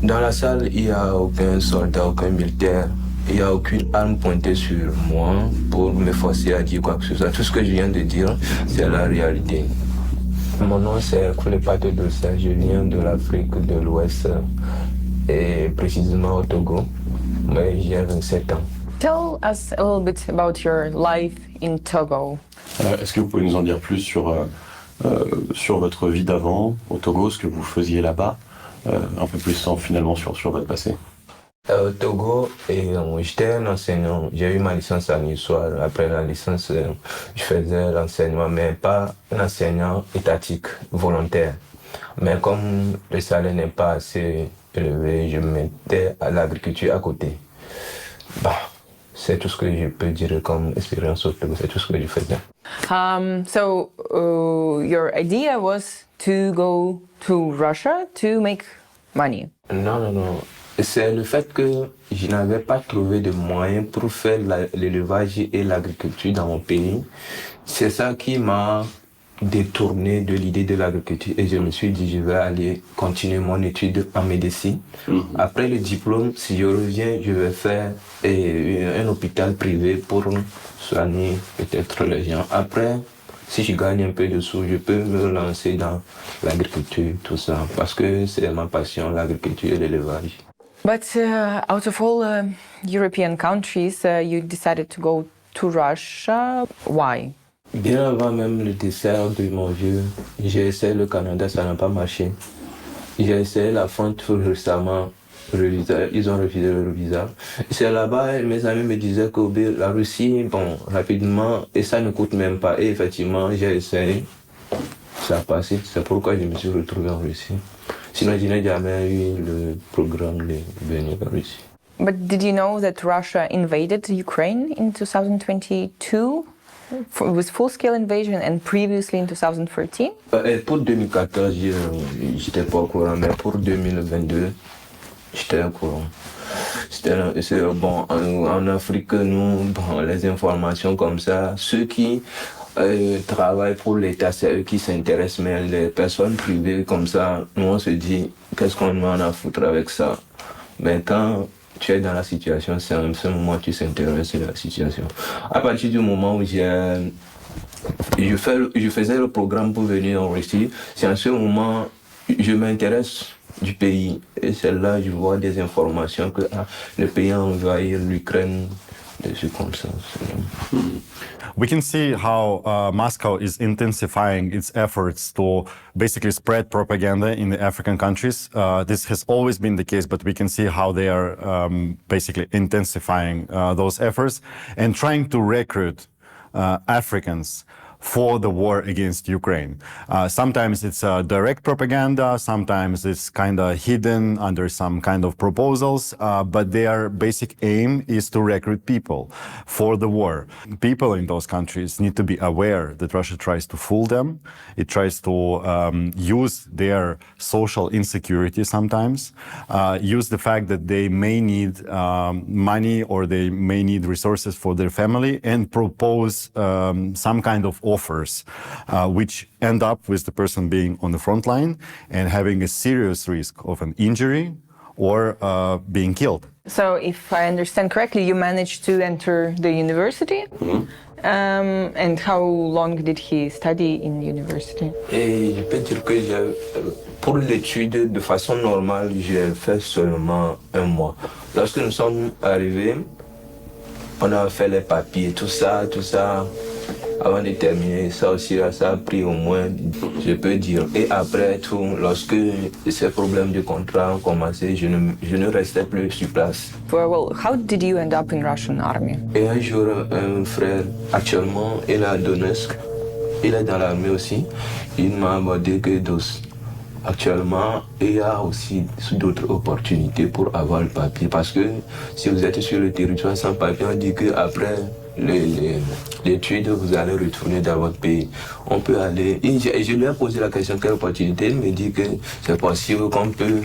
Dans la salle, il n'y a aucun soldat, aucun militaire. Il n'y a aucune arme pointée sur moi pour me forcer à dire quoi que ce soit. Tout ce que je viens de dire, c'est la réalité. Mon nom, c'est Koulepato Dossa. Je viens de l'Afrique de l'Ouest et précisément au Togo. Mais j'ai 27 ans. Tell us a little bit about your life in Togo. Est-ce que vous pouvez nous en dire plus sur votre vie d'avant au Togo, ce que vous faisiez là-bas, un peu plus finalement sur votre passé? Au Togo, j'étais un enseignant. J'ai eu ma licence en histoire. Après la licence, je faisais l'enseignement, mais pas un enseignant étatique, volontaire. Mais comme le salaire n'est pas assez élevé, je mettais à l'agriculture à côté. C'est tout ce que je peux dire comme expérience au Togo. C'est tout ce que je faisais. So your idea was to go to Russia to make money? Non. C'est le fait que je n'avais pas trouvé de moyens pour faire l'élevage et l'agriculture dans mon pays. C'est ça qui m'a détourné de l'idée de l'agriculture et je me suis dit je vais aller continuer mon étude en médecine. Après le diplôme, si je reviens, je vais faire un hôpital privé pour soigner peut-être les gens. Après, si je gagne un peu de sous, je peux me lancer dans l'agriculture, tout ça, parce que c'est ma passion, l'agriculture et l'élevage. But out of all European countries, you decided to go to Russia. Why? Bien avant même le dessert de mon vieux, j'ai essayé le Canada, ça n'a pas marché. J'ai essayé la France tout récemment, ils ont refusé le visa. C'est là-bas, mes amis me disaient que la Russie, rapidement, et ça ne coûte même pas. Et effectivement, j'ai essayé, ça a passé. C'est pourquoi je me suis retrouvé en Russie. Sinon, je n'ai jamais eu le programme de venir en Russie. But did you know that Russia invaded Ukraine in 2022? With full-scale invasion and previously in 2013? Pour 2014, j'étais pas au courant, mais pour 2022, j'étais au courant. En Afrique, nous, les informations comme ça, ceux qui travaillent pour l'État, c'est eux qui s'intéressent, mais les personnes privées comme ça, nous on se dit, qu'est-ce qu'on en a à foutre avec ça? Mais quand tu es dans la situation, c'est en ce moment que tu s'intéresses à la situation. À partir du moment où je faisais le programme pour venir en Russie, c'est en ce moment je m'intéresse du pays. Et c'est là que je vois des informations que le pays a envahi l'Ukraine, des choses comme ça. We can see how Moscow is intensifying its efforts to basically spread propaganda in the African countries. This has always been the case, but we can see how they are basically intensifying those efforts and trying to recruit Africans for the war against Ukraine. Sometimes it's direct propaganda, sometimes it's kind of hidden under some kind of proposals, but their basic aim is to recruit people for the war. People in those countries need to be aware that Russia tries to fool them. It tries to use their social insecurity sometimes, use the fact that they may need money or they may need resources for their family and propose some kind of offers, which end up with the person being on the front line and having a serious risk of an injury or being killed. So if I understand correctly, you managed to enter the university? And how long did he study in university? Et je peux dire que pour l'étude, de façon normale, j'ai fait seulement 1 mois. Lorsque nous sommes arrivés, on a fait les papiers, tout ça. Avant de terminer, ça aussi, ça a pris au moins, je peux dire. Et après tout, lorsque ces problèmes de contrat ont commencé, je ne restais plus sur place. Well, how did you end up in Russian army? Et un jour, un frère, actuellement, il est à Donetsk, il est dans l'armée aussi. Il m'a abordé que actuellement, il y a aussi d'autres opportunités pour avoir le papier. Parce que si vous êtes sur le territoire sans papier, on dit qu'après l'étude, vous allez retourner dans votre pays. On peut aller. Et je lui ai posé la question, quelle opportunité? Il me dit que c'est possible qu'on peut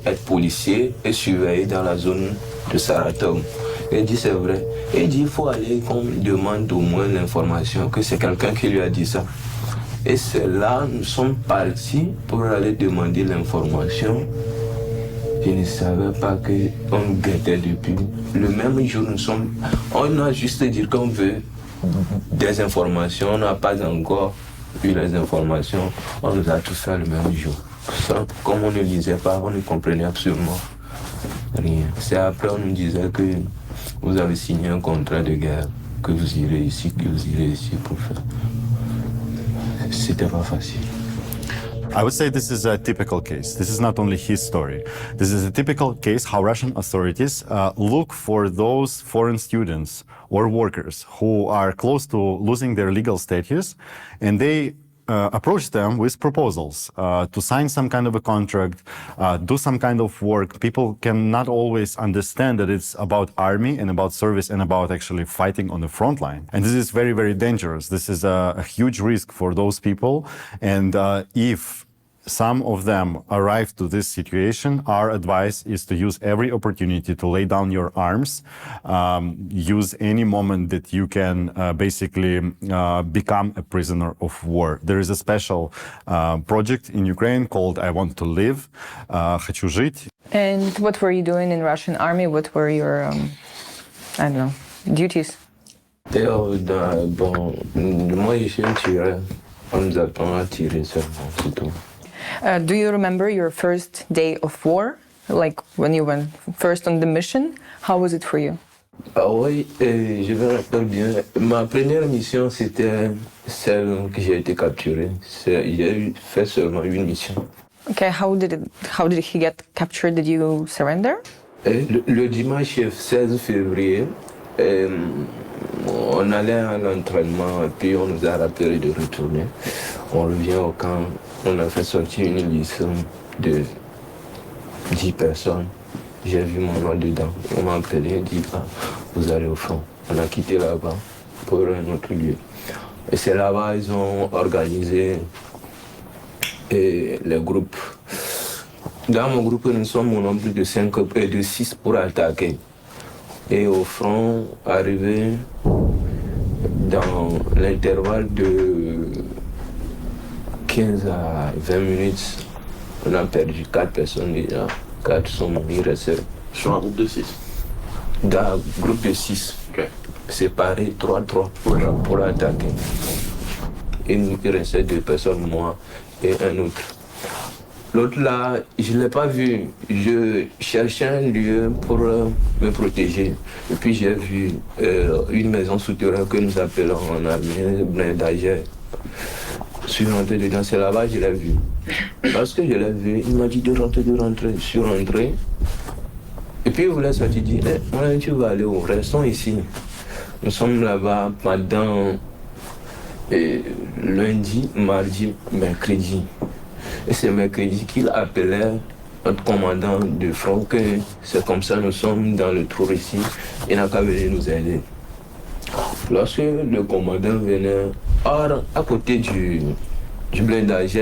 être policier et surveiller dans la zone de Saratov. Il dit c'est vrai. Et il dit il faut aller qu'on demande au moins l'information, que c'est quelqu'un qui lui a dit ça. Et c'est là nous sommes partis pour aller demander l'information Je ne savais pas qu'on guettait depuis le même jour. On a juste dit qu'on veut des informations, on n'a pas encore eu les informations. On nous a tout fait le même jour. Ça, comme on ne lisait pas, on ne comprenait absolument rien. C'est après on nous disait que vous avez signé un contrat de guerre, que vous irez ici, pour faire. C'était pas facile. I would say this is a typical case. This is not only his story. This is a typical case how Russian authorities look for those foreign students or workers who are close to losing their legal status, and they approach them with proposals to sign some kind of a contract, do some kind of work. People cannot always understand that it's about army and about service and about actually fighting on the front line. And this is very, very dangerous. This is a huge risk for those people. And if some of them arrive to this situation, our advice is to use every opportunity to lay down your arms, use any moment that you can basically become a prisoner of war. There is a special project in Ukraine called I Want to Live, Хочу жить. And what were you doing in Russian army? What were your, I don't know, duties? Moi, je suis un tireur. On nous apprend à tirer seulement, c'est tout. Do you remember your first day of war? Like when you went first on the mission? How was it for you? Ah oui, je me rappelle bien. Ma première mission, c'était celle que j'ai été capturé. J'ai fait seulement une mission. Okay, how did he get captured? Did you surrender? Le dimanche 16 février, on allait à l'entraînement et puis on nous a rappelé de retourner. On revient au camp, on a fait sortir une liste de 10 personnes. J'ai vu mon nom dedans. On m'a appelé et dit vous allez au front. On a quitté là-bas pour un autre lieu. Et c'est là-bas ils ont organisé les groupes. Dans mon groupe, nous sommes au nombre de 6 pour attaquer. Et au front, arrivé dans l'intervalle de 15 à 20 minutes, on a perdu 4 personnes déjà. 4 sont morts, il restait. Sur un groupe de 6? Dans un groupe de 6. Okay. Séparés 3-3 pour attaquer. Il restait 2 personnes, moi et un autre. L'autre là, je ne l'ai pas vu. Je cherchais un lieu pour me protéger. Et puis j'ai vu une maison souterraine que nous appelons en armée blindage. Je suis rentré dedans, c'est là-bas que je l'ai vu. Parce que je l'ai vu, il m'a dit de rentrer. Je suis rentré. Et puis il voulait sortir, il dit, tu vas aller où? Restons ici. Nous sommes là-bas pendant lundi, mardi, mercredi. Et c'est mercredi qu'il appelait notre commandant de front que c'est comme ça, nous sommes dans le trou ici, il n'a qu'à venir nous aider. Lorsque le commandant venait, or, à côté du blindage,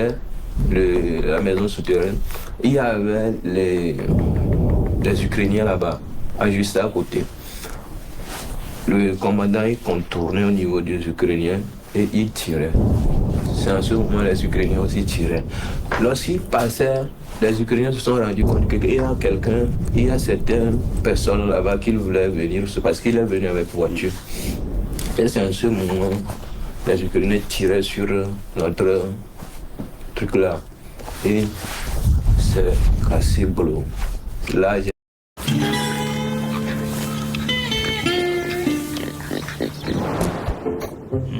la maison souterraine, il y avait les Ukrainiens là-bas, juste à côté. Le commandant il contournait au niveau des Ukrainiens et il tirait. C'est en ce moment les Ukrainiens aussi tiraient. Lorsqu'ils passaient, les Ukrainiens se sont rendus compte qu'il y a certaines personnes là-bas qui voulaient venir, parce qu'il est venu avec voiture. Et c'est en ce moment les Ukrainiens tiraient sur notre truc là. Et c'est cassé bleu. Là,